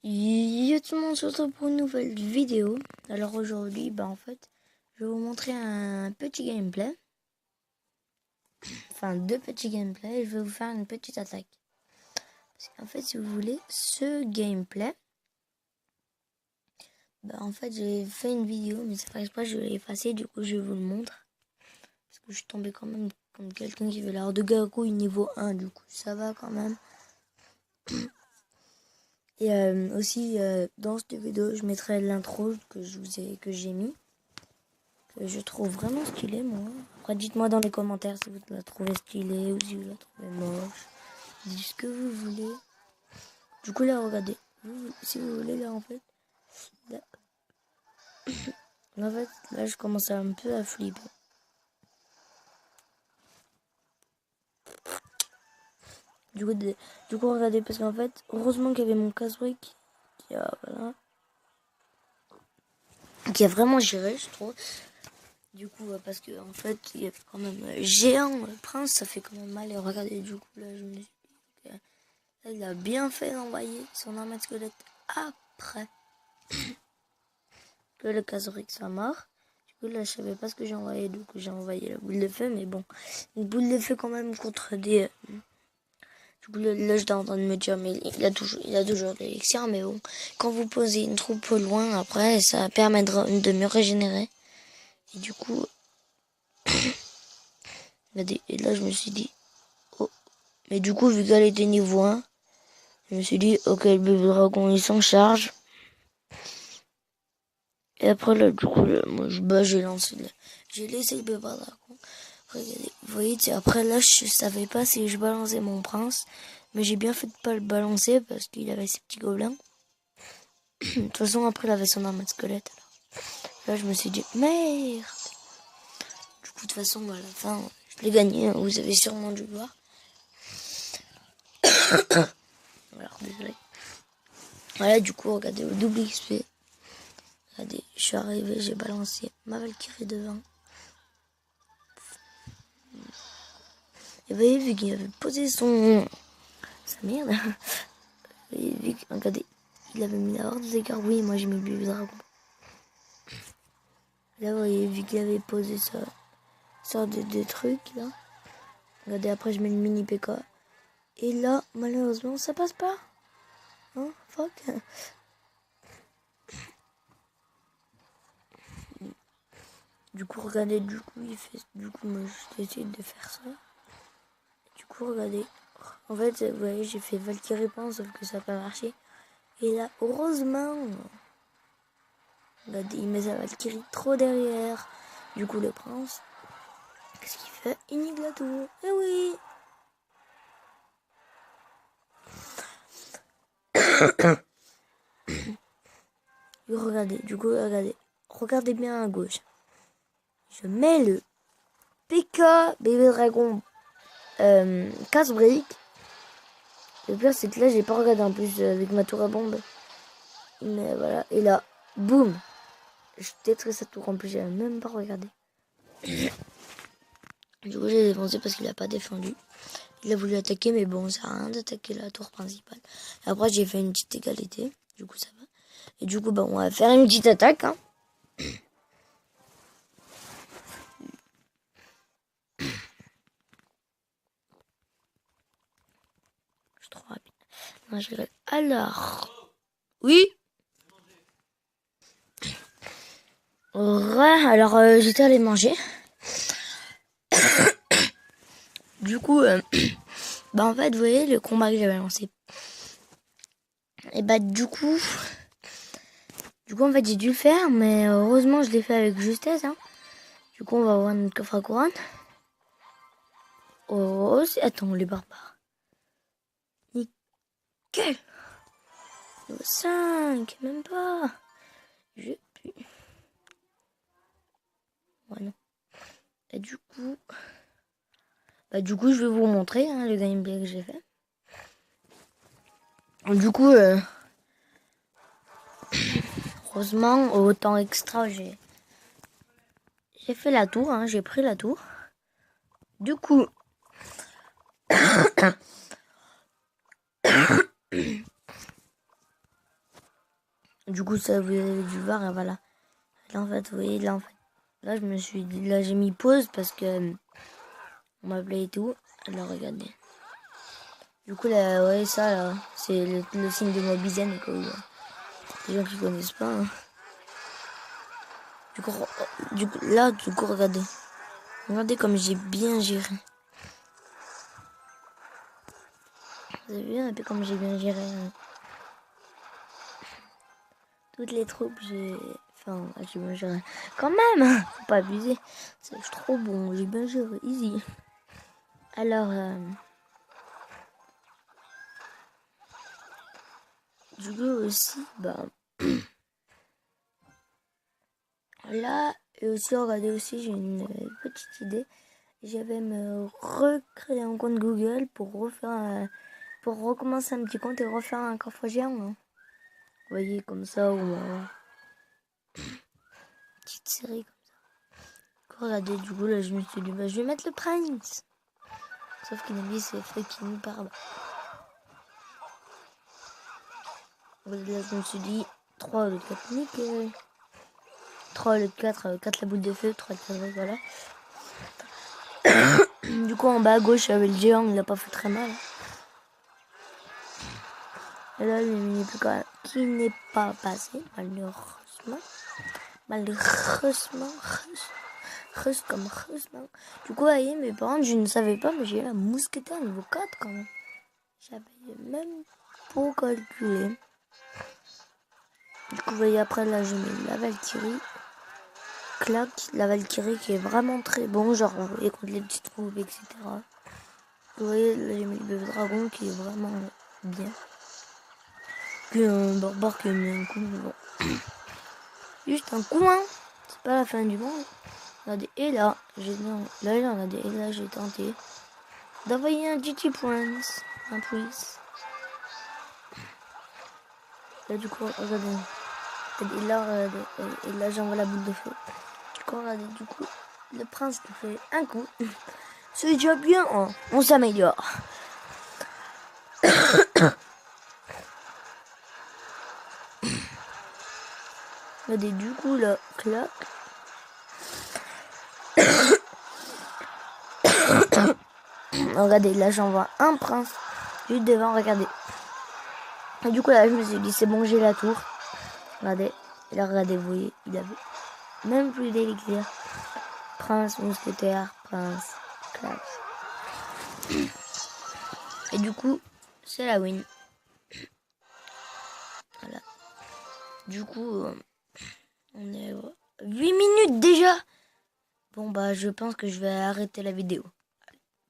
Yo tout le monde, on se retrouve pour une nouvelle vidéo. Alors aujourd'hui, en fait, je vais vous montrer un petit gameplay. Enfin, deux petits gameplays et je vais vous faire une petite attaque. Parce qu'en fait, si vous voulez, ce gameplay, en fait, j'ai fait une vidéo, mais c'est pas exprès, je l'ai effacé, du coup, je vous le montre. Parce que je suis tombé quand même comme quelqu'un qui veut l'art de gargouille niveau 1, du coup, ça va quand même. Et aussi, dans cette vidéo, je mettrai l'intro que j'ai mis. Que je trouve vraiment stylé, moi. Après, dites-moi dans les commentaires si vous la trouvez stylée ou si vous la trouvez moche. Dites ce que vous voulez. Du coup, là, regardez. Si vous voulez, là, en fait. Là, je commence un peu à flipper. Du coup, regardez, parce qu'en fait, heureusement qu'il y avait mon casse-brique voilà, qui a vraiment géré, je trouve. Du coup, parce que en fait, il y avait quand même géant, le prince, ça fait quand même mal. Et regardez, du coup, là, je me suis dit que là, il a bien fait d'envoyer son armée de squelette après que le casse-brique soit mort. Du coup, là, je savais pas ce que j'ai envoyé. Du coup, j'ai envoyé la boule de feu, mais bon, une boule de feu quand même contre des. Du coup, là, j'étais en train de me dire, mais il a toujours l'élixir, mais bon, quand vous posez une troupe loin, après, ça permettra de mieux régénérer. Et du coup, et là, je me suis dit, oh, mais du coup, vu qu'elle était niveau 1, je me suis dit, ok, le bébé dragon, il s'en charge. Et après, là, du coup, là, moi, j'ai laissé le bébé dragon. Regardez, vous voyez, après, là, je savais pas si je balançais mon prince. Mais j'ai bien fait de pas le balancer parce qu'il avait ses petits gobelins. De toute façon, après, il avait son arme de squelette. Alors. Là, je me suis dit, merde. Du coup, de toute façon, à la fin, je l'ai gagné. Hein, vous avez sûrement dû le voir. Alors, désolé. Voilà, du coup, regardez, au double XP. Regardez, je suis arrivé, j'ai balancé ma Valkyrie devant. Et vous voyez, vu qu'il avait posé sa merde. Et vu que, regardez, il avait mis la horde des gargouilles, moi j'ai mis le bébé dragon. Là, vous voyez, vu qu'il avait posé ça sorte de trucs, là. Regardez, après je mets le mini PK. Et là, malheureusement, ça passe pas. Hein, fuck. Du coup, regardez, du coup, moi, j'ai essayé de faire ça. Du coup, regardez. En fait, vous voyez, j'ai fait Valkyrie Pan, sauf que ça n'a pas marché. Et là, heureusement, regardez, il met sa Valkyrie trop derrière. Du coup, le prince, qu'est-ce qu'il fait? Il nique la tour. Eh oui! Du coup, regardez bien à gauche. Je mets le PK bébé dragon casse-brique. Le pire, c'est que là, j'ai pas regardé en plus avec ma tour à bombe. Mais voilà, et là, boum! Je détruis sa tour en plus, j'avais même pas regardé. Du coup, j'ai défoncé parce qu'il a pas défendu. Il a voulu attaquer, mais bon, ça a rien d'attaquer la tour principale. Et après, j'ai fait une petite égalité. Du coup, ça va. Et du coup, on va faire une petite attaque. Hein. Je suis trop rapide. Non, je rigole. Alors. Oui. Ouais, alors j'étais allée manger. Du coup, en fait, vous voyez le combat que j'avais lancé. Et du coup, en fait, j'ai dû le faire, mais heureusement, je l'ai fait avec justesse. Hein. Du coup, on va voir notre coffre à couronne. Oh, attends, les barbares. Nickel. 5, même pas. Ouais, non. Et du coup, je vais vous montrer hein, le gameplay que j'ai fait. Du coup, heureusement, au temps extra, j'ai fait la tour, hein, j'ai pris la tour. Du coup, Du coup, ça, vous avez dû voir, et voilà. Là, en fait, vous voyez, là, en fait. Là, je me suis dit, là, j'ai mis pause parce que on m'a appelé et tout. Alors, regardez. Du coup, là, ouais, ça, là, c'est le signe de ma bizaine, quoi. Les gens qui connaissent pas, hein. Du coup, regardez. Regardez comme j'ai bien géré. Vous avez vu un peu comme j'ai bien géré, hein. Toutes les troupes, Enfin, j'ai bien géré. Quand même, hein, faut pas abuser. C'est trop bon, j'ai bien géré, easy. Alors, du coup aussi, bah... Là, et aussi, regardez aussi, j'ai une petite idée. Je vais me recréer un compte Google pour pour recommencer un petit compte et refaire un coffre géant, hein. Vous voyez, comme ça, ou petite série comme ça. Regardez, du coup, là, je me suis dit, bah, je vais mettre le Prince. Sauf qu'il a mis c'est fucking par bas. Là, je me suis dit, 3 le 4 nickel. 3 le 4, 4 la boule de feu, 3 le 4, voilà. Du coup, en bas à gauche, avec le géant, il a pas fait très mal. Et là, le mini qui n'est pas passé, malheureusement. Malheureusement. Heureusement. Du coup, vous voyez, mes parents, je ne savais pas, mais j'ai la mousquetaire niveau 4 quand même. J'avais même pas calculé. Du coup, vous voyez, après, là, je mets la Valkyrie. Clac, la Valkyrie qui est vraiment très bon, genre, vous voyez, contre les petites troupes, etc. Vous voyez, là, j'ai mis le bébé dragon qui est vraiment bien. Puis un barbare qui a mis un coup, mais bon. Juste un coup, hein. C'est pas la fin du monde. Regardez, et là, regardez, et là, j'ai tenté d'envoyer un GT Points. Un plus. Là, du coup, regardez. Et là, regardez, et là, j'envoie la boule de feu. Du coup, regardez, du coup, le prince qui fait un coup. C'est déjà bien, hein. On s'améliore. Regardez, du coup, là, clac. Regardez, là, j'envoie un prince juste devant, regardez. Et du coup, là, je me suis dit, c'est bon, j'ai la tour. Regardez. Et là, regardez, vous voyez, il avait même plus d'élixir. Prince, mousquetaire, prince, clac. Et du coup, c'est la win. Voilà. Du coup, on est 8 minutes déjà. Bon, bah, je pense que je vais arrêter la vidéo.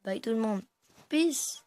Bye tout le monde. Peace.